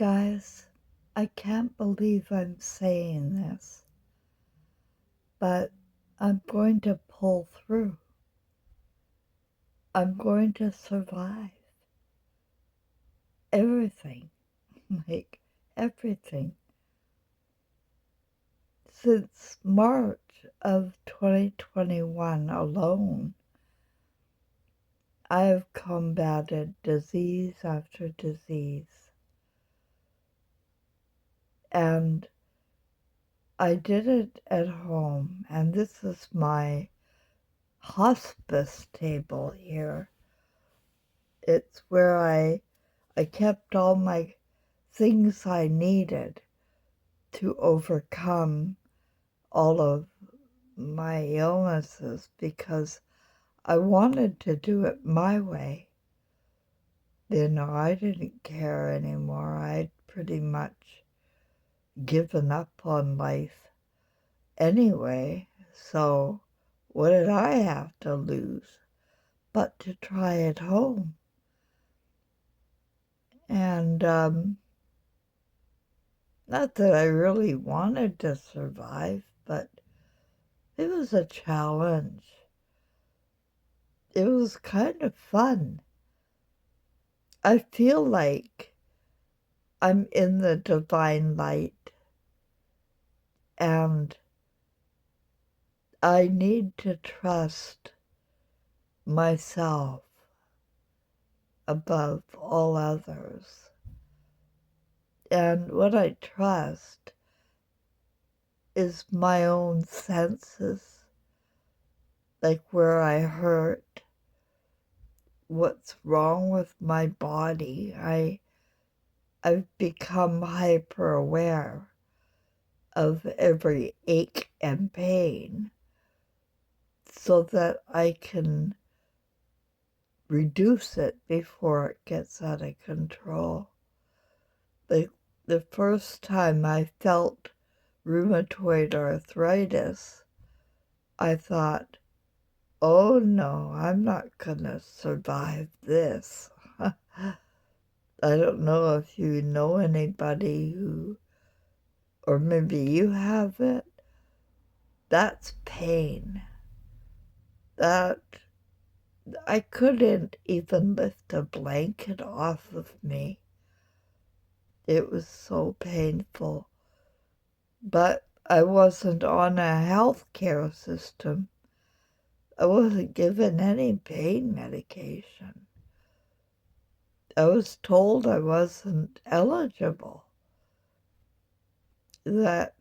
Guys, I can't believe I'm saying this, but I'm going to pull through. I'm going to survive everything, like everything. Since March of 2021 alone, I have combated disease after disease. And I did it at home, and this is my hospice table here. It's where I kept all my things I needed to overcome all of my illnesses because I wanted to do it my way. I didn't care anymore. I'd pretty much given up on life anyway, so what did I have to lose but to try at home? And not that I really wanted to survive, but it was a challenge. It was kind of fun. I feel like I'm in the divine light, and I need to trust myself above all others. And what I trust is my own senses, like where I hurt, what's wrong with my body. I've become hyper aware of every ache and pain so that I can reduce it before it gets out of control. The first time I felt rheumatoid arthritis, I thought, oh no, I'm not gonna survive this. I don't know if you know anybody who, or maybe you have it. That's pain. That I couldn't even lift a blanket off of me. It was so painful. But I wasn't on a health care system. I wasn't given any pain medication. I was told I wasn't eligible, that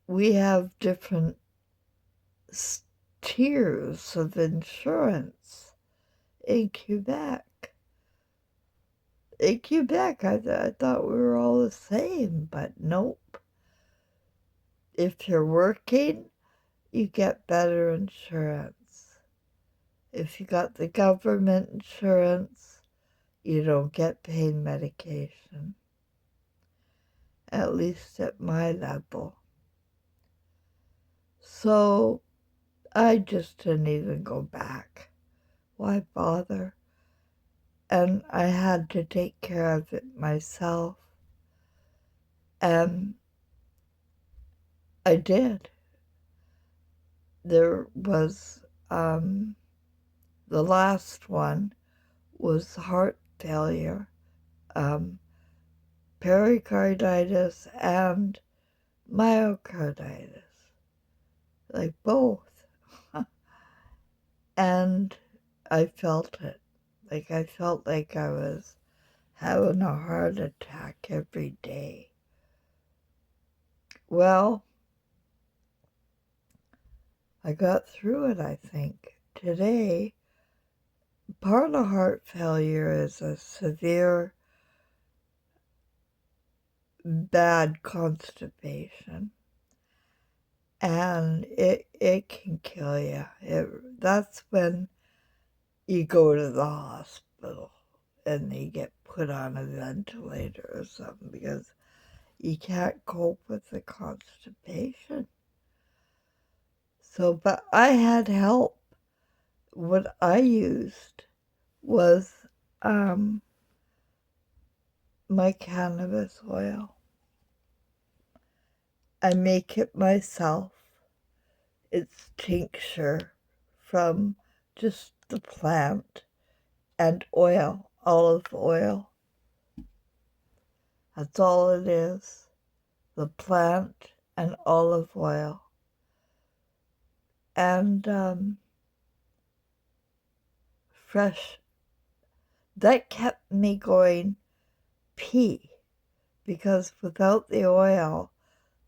we have different tiers of insurance in Quebec. In Quebec, I thought we were all the same, but nope. If you're working, you get better insurance. If you got the government insurance, you don't get pain medication, at least at my level. So I just didn't even go back. Why bother? And I had to take care of it myself. And I did. There was, the last one was heart failure, pericarditis and myocarditis, like both. And I felt it. Like I felt like I was having a heart attack every day. Well, I got through it, I think. Today, part of heart failure is a severe bad constipation, and it can kill you. That's when you go to the hospital and you get put on a ventilator or something because you can't cope with the constipation. So, but I had help. What I used was my cannabis oil. I make it myself. It's tincture from just the plant and oil, olive oil. That's all it is. The plant and olive oil. And fresh. That kept me going pee, because without the oil,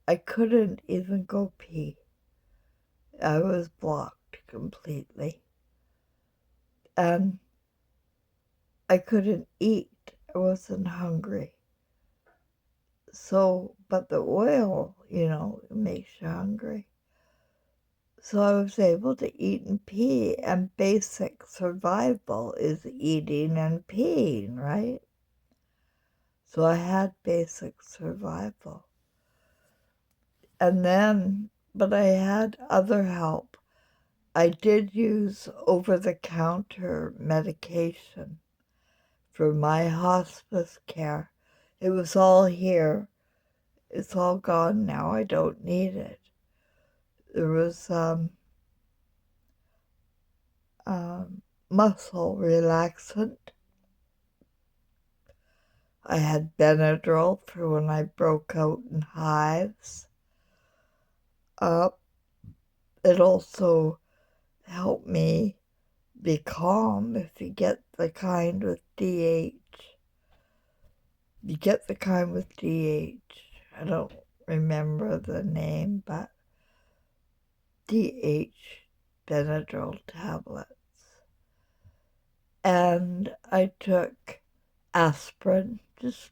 I couldn't even go pee. I was blocked completely. And I couldn't eat. I wasn't hungry. So, but the oil, it makes you hungry. So I was able to eat and pee, and basic survival is eating and peeing, right? So I had basic survival. And then, but I had other help. I did use over-the-counter medication for my hospice care. It was all here. It's all gone now. I don't need it. There was muscle relaxant. I had Benadryl for when I broke out in hives. It also helped me be calm if you get the kind with DH. You get the kind with DH. I don't remember the name, but DH Benadryl tablets. And I took aspirin, just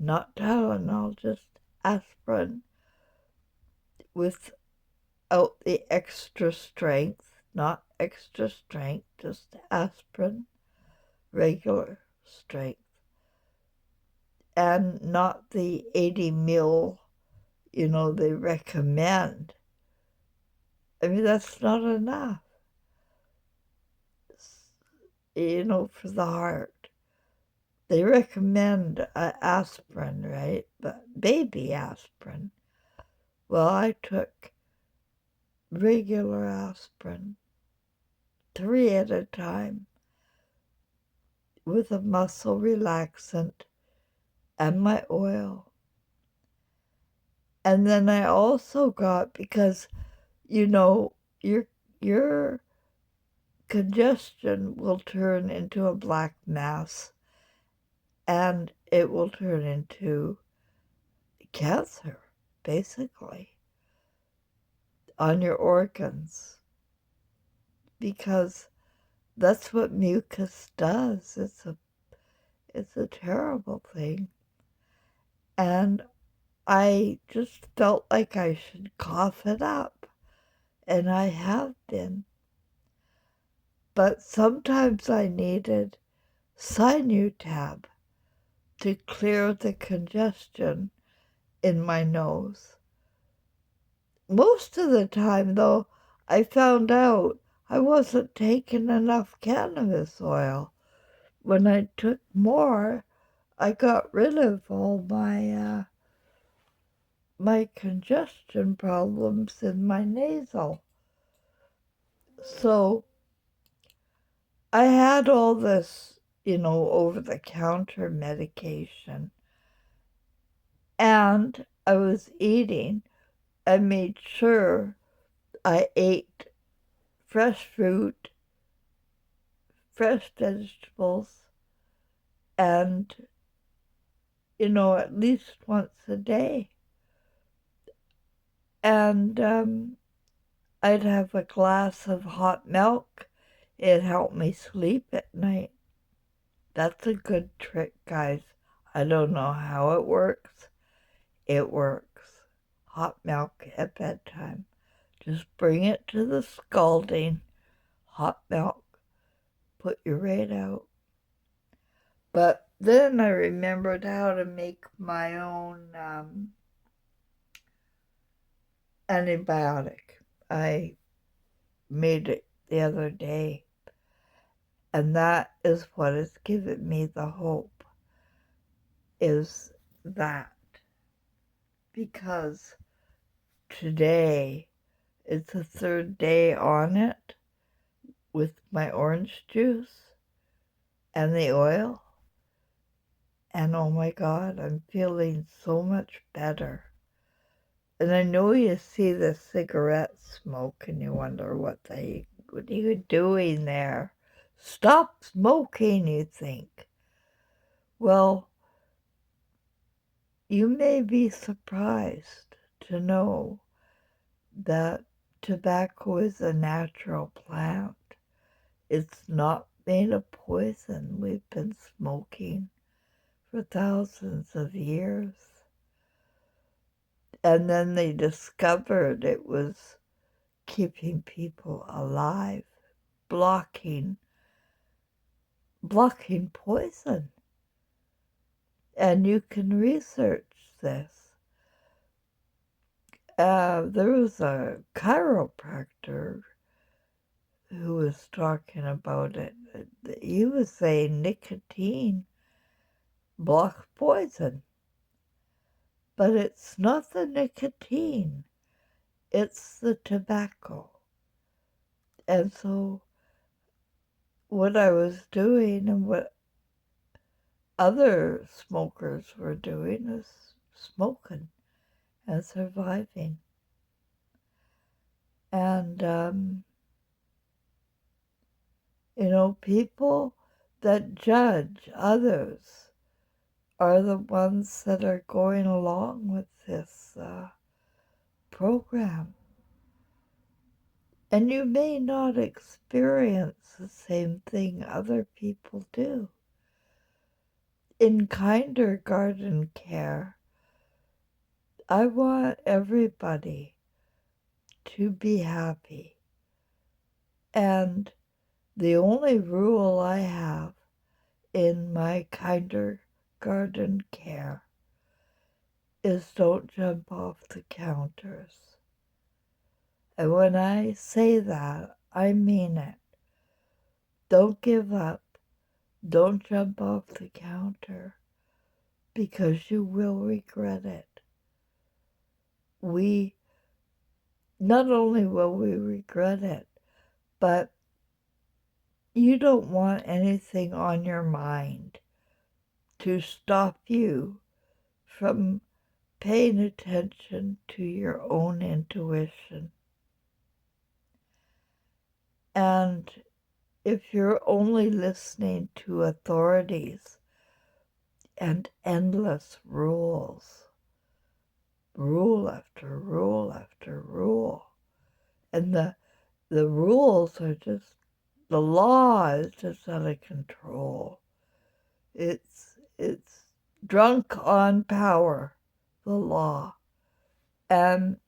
not Tylenol, just aspirin without the extra strength, not extra strength, just aspirin, regular strength. And not the 80 mil, they recommend. I mean, that's not enough, for the heart. They recommend aspirin, right? But baby aspirin. Well, I took regular aspirin, 3 at a time, with a muscle relaxant and my oil. And then I also got, because, your congestion will turn into a black mass, and it will turn into cancer, basically, on your organs, because that's what mucus does. It's a terrible thing. And I just felt like I should cough it up, and I have been. But sometimes I needed Sinutab to clear the congestion in my nose. Most of the time, though, I found out I wasn't taking enough cannabis oil. When I took more, I got rid of all my congestion problems in my nasal. So I had all this, over-the-counter medication, and I was eating. I made sure I ate fresh fruit, fresh vegetables, and, at least once a day. And I'd have a glass of hot milk. It helped me sleep at night. That's a good trick, guys. I don't know how it works. It works. Hot milk at bedtime. Just bring it to the scalding. Hot milk. Put you right out. But then I remembered how to make my own antibiotic. I made it the other day. And that is what has given me the hope. is that because today is the third day on it with my orange juice and the oil, and oh my God, I'm feeling so much better. And I know you see the cigarette smoke and you wonder what are you doing there? Stop smoking, you think. Well, you may be surprised to know that tobacco is a natural plant. It's not made of poison. We've been smoking for thousands of years. And then they discovered it was keeping people alive, blocking poison. And you can research this. There was a chiropractor who was talking about it. He was saying nicotine blocks poison. But it's not the nicotine, it's the tobacco. And so what I was doing and what other smokers were doing is smoking and surviving. And, people that judge others are the ones that are going along with this program. And you may not experience the same thing other people do. In kindergarten care, I want everybody to be happy. And the only rule I have in my kindergarten care is don't jump off the counters. And when I say that, I mean it. Don't give up. Don't jump off the counter because you will regret it. Not only will we regret it, but you don't want anything on your mind to stop you from paying attention to your own intuition. And if you're only listening to authorities and endless rules, rule after rule after rule, and the rules are just, the law is just out of control. It's drunk on power, the law. And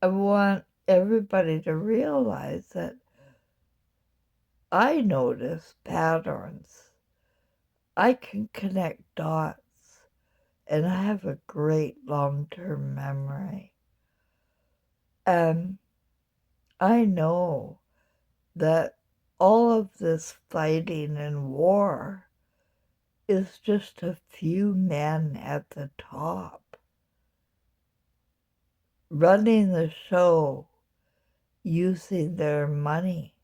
I want everybody to realize that I notice patterns. I can connect dots, and I have a great long-term memory. And I know that all of this fighting and war is just a few men at the top running the show using their money.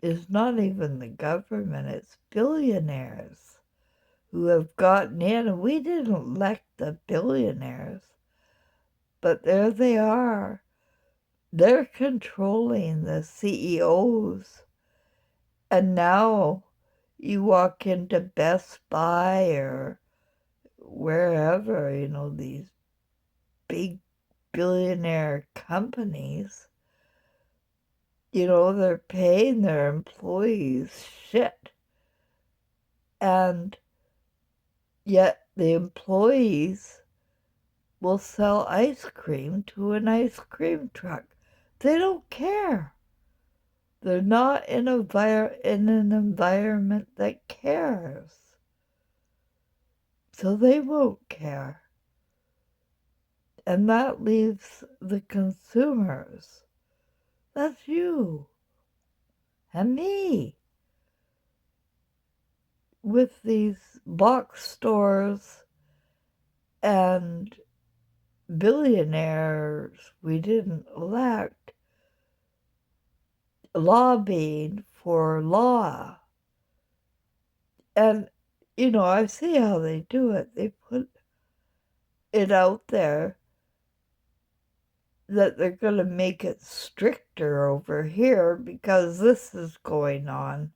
It's not even the government, it's billionaires who have gotten in. And we didn't elect the billionaires, but there they are. They're controlling the CEOs. And now you walk into Best Buy or wherever, these big billionaire companies, they're paying their employees shit. And yet the employees will sell ice cream to an ice cream truck. They don't care. They're not in an environment that cares. So they won't care. And that leaves the consumers. That's you and me. with these box stores and billionaires we didn't elect lobbying for law. And, I see how they do it. They put it out there that they're going to make it stricter over here because this is going on.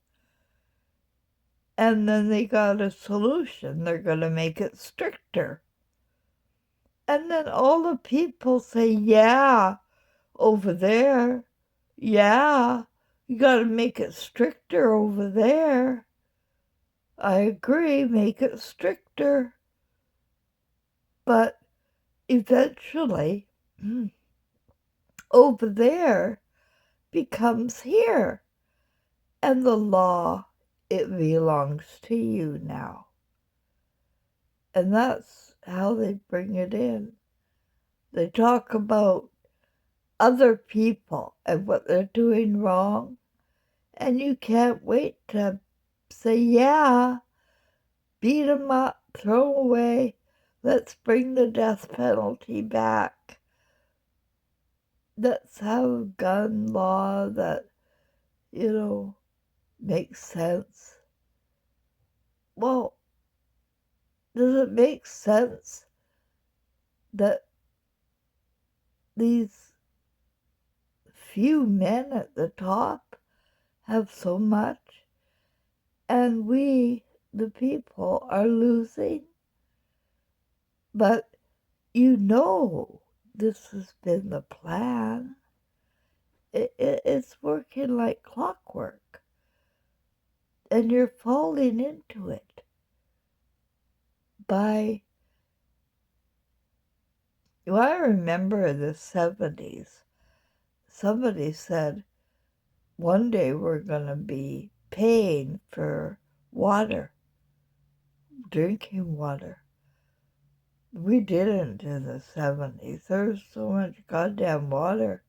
And then they got a solution. They're going to make it stricter. And then all the people say, yeah, over there. Yeah, you got to make it stricter over there. I agree, make it stricter. But eventually, over there becomes here. And the law, it belongs to you now. And that's how they bring it in. They talk about other people and what they're doing wrong. And you can't wait to say, yeah, beat them up, throw away, let's bring the death penalty back. Let's have a gun law that, makes sense. Well, does it make sense that these few men at the top have so much and we, the people, are losing? But this has been the plan. It's working like clockwork. And you're falling into it I remember in the 70s, somebody said, one day we're going to be paying for water, drinking water. We didn't in the 70s. There's so much goddamn water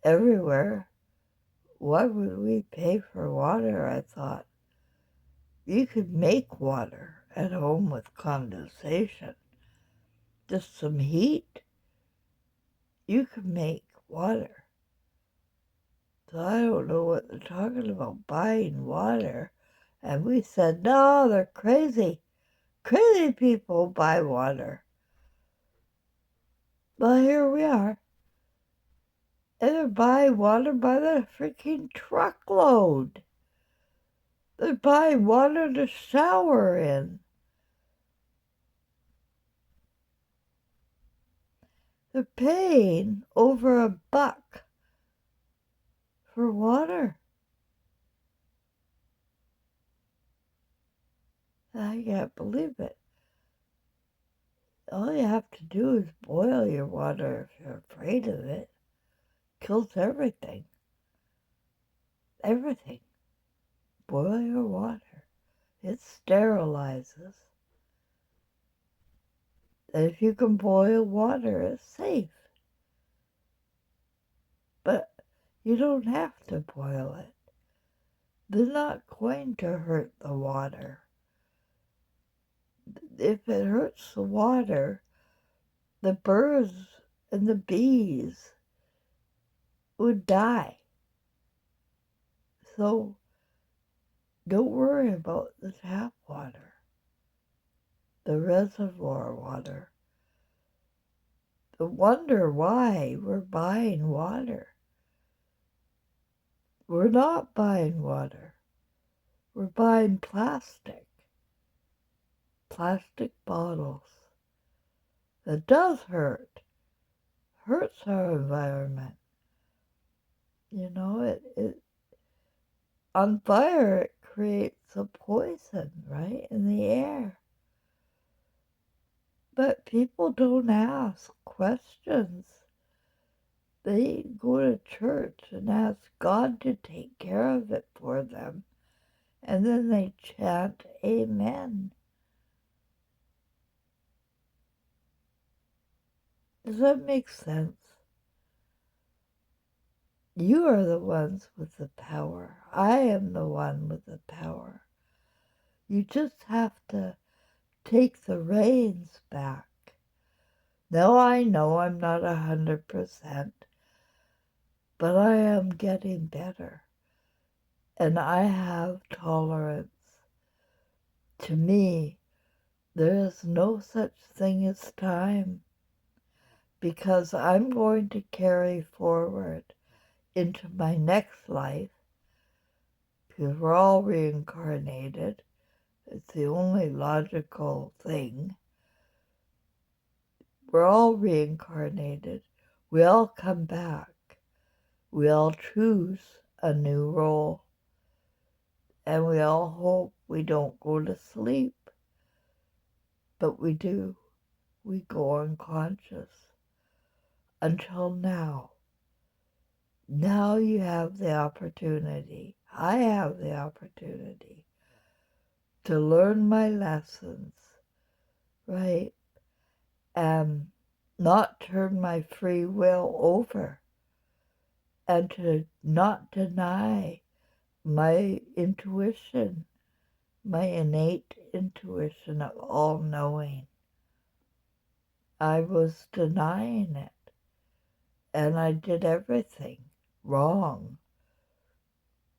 everywhere. Why would we pay for water, I thought. You could make water at home with condensation. Just some heat. You could make water. So I don't know what they're talking about, buying water. And we said, no, they're crazy. Crazy people buy water. Well, here we are. And they're buying water by the freaking truckload. They're buying water to shower in. They're paying over $1 for water. I can't believe it. All you have to do is boil your water if you're afraid of it. Kills everything. Everything. Boil your water. It sterilizes. And if you can boil water, it's safe. But you don't have to boil it. They're not going to hurt the water. If it hurts the water, the birds and the bees would die. So don't worry about the tap water, the reservoir water. Wonder why we're buying water. We're not buying water. We're buying plastic bottles. That does hurt. Hurts our environment. It on fire, it creates a poison, right, in the air. But people don't ask questions. They go to church and ask God to take care of it for them. And then they chant, Amen. Does that make sense? You are the ones with the power. I am the one with the power. You just have to take the reins back. Now I know I'm not 100%, but I am getting better. And I have tolerance. To me, there is no such thing as time, because I'm going to carry forward into my next life, because we're all reincarnated. It's the only logical thing. We're all reincarnated. We all come back. We all choose a new role. And we all hope we don't go to sleep. But we do. We go unconscious. Until now. Now you have the opportunity. I have the opportunity to learn my lessons, right? And not turn my free will over, and to not deny my intuition, my innate intuition of all knowing. I was denying it, and I did everything wrong,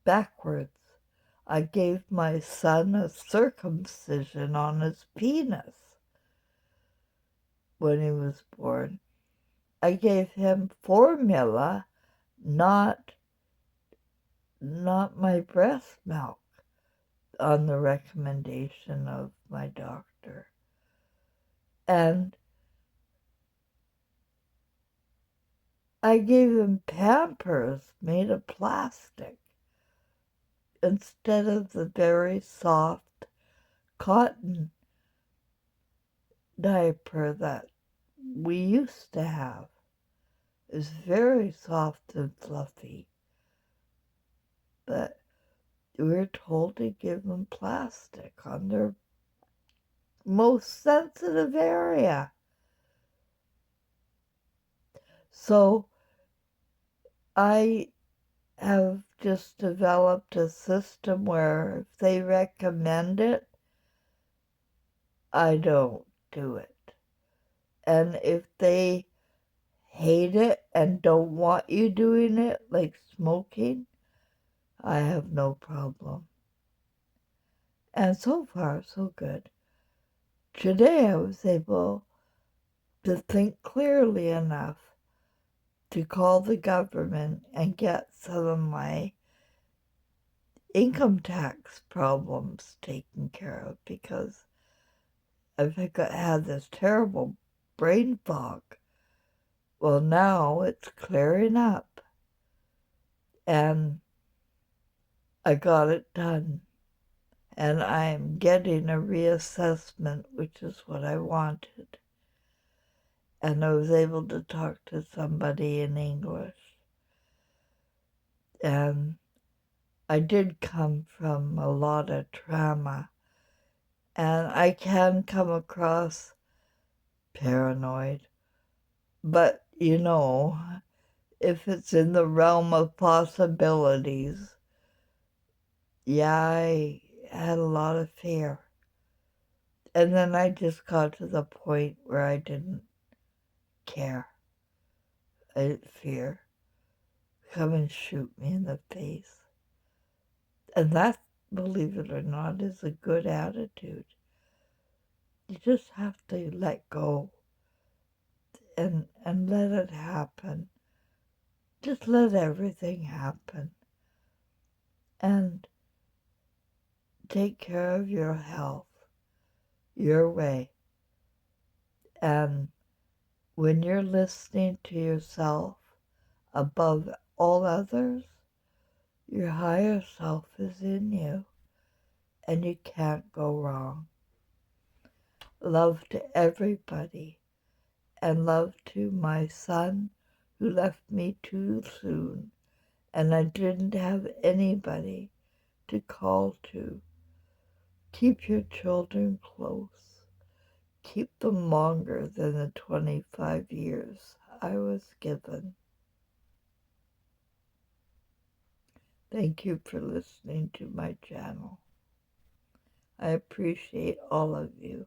backwards. I gave my son a circumcision on his penis when he was born. I gave him formula, not my breast milk, on the recommendation of my doctor. And I gave him Pampers made of plastic instead of the very soft cotton diaper that we used to have. It was very soft and fluffy. But we were told to give them plastic on their most sensitive area. So I have just developed a system where if they recommend it, I don't do it. And if they hate it and don't want you doing it, like smoking, I have no problem. And so far, so good. Today I was able to think clearly enough to call the government and get some of my income tax problems taken care of, because I've had this terrible brain fog. Well, now it's clearing up, and I got it done. And I'm getting a reassessment, which is what I wanted. And I was able to talk to somebody in English. And I did come from a lot of trauma, and I can come across paranoid. But, if it's in the realm of possibilities, yeah, I had a lot of fear. And then I just got to the point where I didn't care. I didn't fear. Come and shoot me in the face. And that, believe it or not, is a good attitude. You just have to let go and let it happen. Just let everything happen. And take care of your health your way. And when you're listening to yourself above all others, your higher self is in you, and you can't go wrong. Love to everybody, and love to my son who left me too soon, and I didn't have anybody to call to. Keep your children close. Keep them longer than the 25 years I was given. Thank you for listening to my channel. I appreciate all of you.